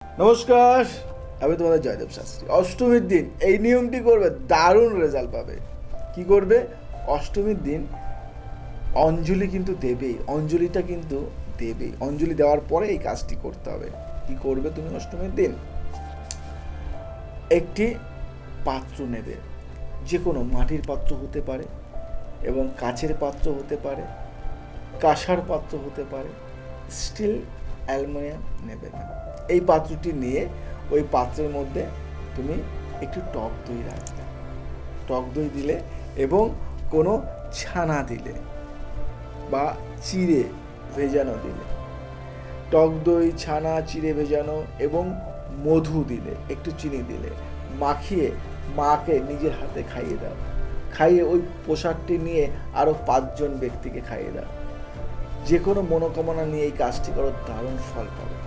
নমস্কার, আমি তোমাদের জয়দেব শাস্ত্রী। অষ্টমীর দিন এই নিয়মটি করবে, দারুণ রেজাল্ট পাবে। কি করবে? অষ্টমীর দিন অঞ্জলি কিন্তু দেবেই, অঞ্জলিটা কিন্তু দেবেই। অঞ্জলি দেওয়ার পরে এই কাজটি করতে হবে। কি করবে তুমি অষ্টমীর দিন? একটি পাত্র নেবে, যে কোনো মাটির পাত্র হতে পারে এবং কাচের পাত্র হতে পারে, কাঁসার পাত্র হতে পারে, স্টিল, অ্যালুমিনিয়াম নেবে না। এই পাত্রটি নিয়ে ওই পাত্রের মধ্যে তুমি একটু টক দই রাখবে। টক দই দিলে এবং কোনো ছানা দিলে বা চিড়ে ভেজানো দিলে, টক দই, ছানা, চিড়ে ভেজানো এবং মধু দিলে, একটু চিনি দিলে, মাখিয়ে মাকে নিজের হাতে খাইয়ে দাও। খাইয়ে ওই প্রসাদটি নিয়ে আরও 5 জন ব্যক্তিকে খাইয়ে দাও। যে কোনো মনোকামনা নিয়ে এই কাজটি করো, দারুণ ফল পাবে।